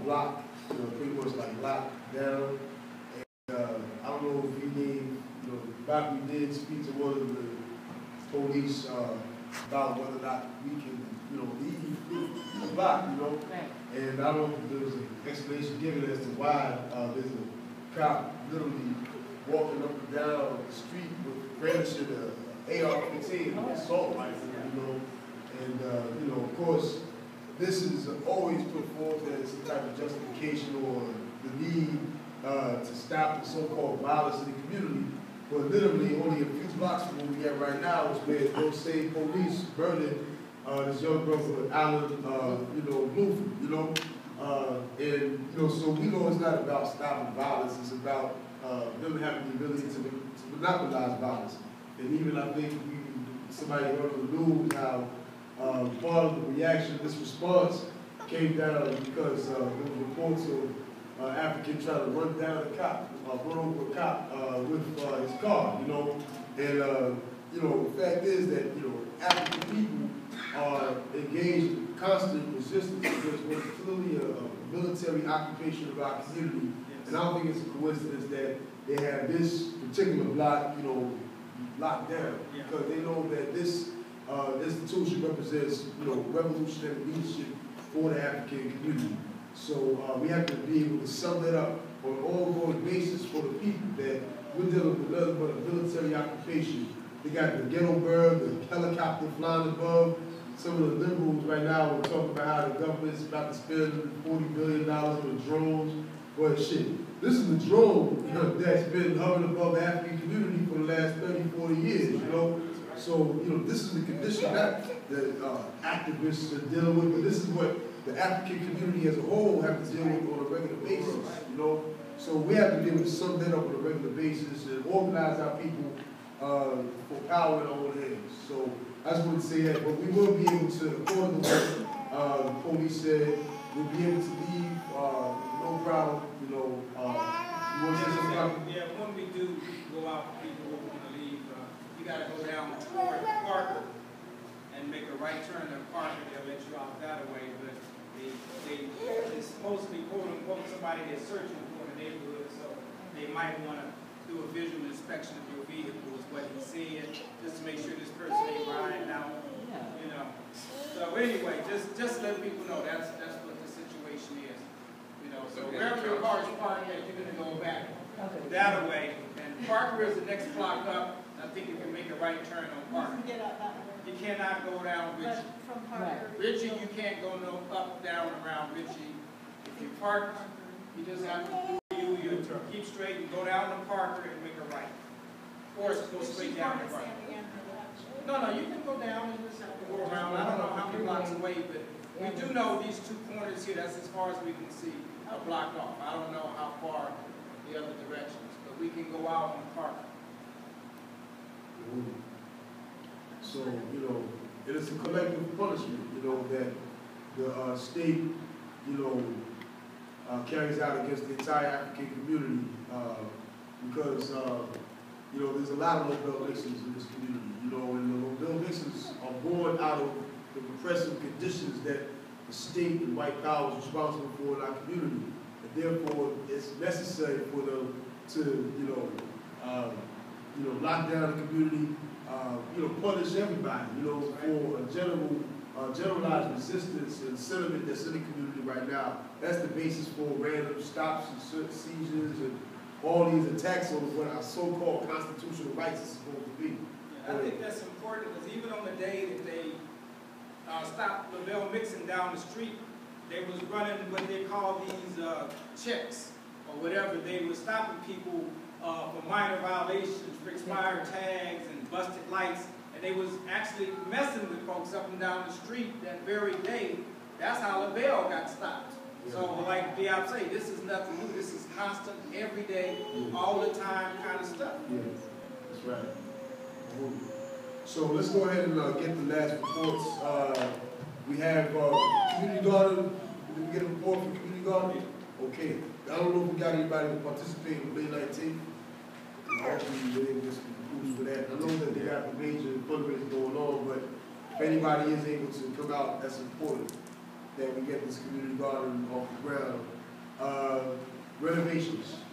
block, pretty much like locked down. And I don't know if we gave, back we did speak to one of the police about whether or not we can, leave the block, Right. And I don't know if there was an explanation given as to why there's a cop literally walking up and down the street with brandishing an AR-15 assault rifle, And, of course, this is always put forth as some type of justification or the need to stop the so-called violence in the community. But literally, only a few blocks from where we at right now is where those same police murdered this young brother, Alan, Blvd, and, so we know it's not about stopping violence, it's about them having the ability to monopolize violence. And even I think somebody heard on the news how part of the reaction, this response came down because there was reports of African trying to run down a cop, run over a cop with his car, And, the fact is that, African people are engaged in constant resistance against what's clearly a military occupation of our community. And I don't think it's a coincidence that they have this particular block, locked down, because they know that this institution represents, revolutionary leadership for the African community. So we have to be able to sum that up on an ongoing basis for the people that we're dealing with nothing but a military occupation. They got the ghetto bird, the helicopter flying above. Some of the liberals right now are talking about how the government's about to spend $40 billion on drones. Well, shit, this is the drone that's been hovering above the African community for the last 30, 40 years, So, this is the condition that the activists are dealing with, but this is what the African community as a whole have to deal with on a regular basis, So we have to be able to sum that up on a regular basis and organize our people for power in our own hands. So I just want to say that, but we will be able to, according to what the police said, we'll be able to leave, no problem, you want to say something about it? Yeah, when we do go out, people who want to leave, you got to go down toward Parker and make a right turn at Parker. They'll let you out that way, but it's supposed to be, quote unquote, somebody that's searching for the neighborhood, so they might want to do a visual inspection of your vehicle, is what he said, just to make sure this person ain't riding out, So anyway, just let people know that's what the situation is, So wherever your car is parked at, you're going to go back that way, and Parker is the next block up. I think you can make a right turn on Parker. You can get out that way. You cannot go down Ritchie. From Parker. Ritchie, you can't go no up, down, around Ritchie. If you park, you just have to you keep straight and go down to Parker and make a right. Or go straight down to Parker. No, you can go down and just have to go around. I don't know how many blocks away, but we do know these two corners here, that's as far as we can see, are blocked off. I don't know how far the other directions, but we can go out on Parker. So, it is a collective punishment, that the state, carries out against the entire African community, because, there's a lot of Nobel Nixons in this community, and the Nobel Nixons are born out of the repressive conditions that the state and white power is responsible for in our community, and therefore it's necessary for them to, lock down the community, punish everybody, for a generalized resistance and sentiment that's in the community right now. That's the basis for random stops and seizures and all these attacks on what our so-called constitutional rights are supposed to be. I think that's important because even on the day that they stopped Lavelle Mixon down the street, they was running what they call these checks or whatever. They were stopping people for minor violations, for expired tags and busted lights, and they was actually messing with folks up and down the street that very day. That's how Lavelle got stopped. So like Diop say, this is nothing new. This is constant, every day, all the time kind of stuff. Yeah, that's right. So let's go ahead and get the last reports. We have community garden. Did we get a report from community garden? Okay. I don't know if we got anybody to participate on May 19th. Hopefully we're able to conclude with that. I know that they have a major fundraising going on, but if anybody is able to come out, that's important that we get this community garden off the ground. renovations.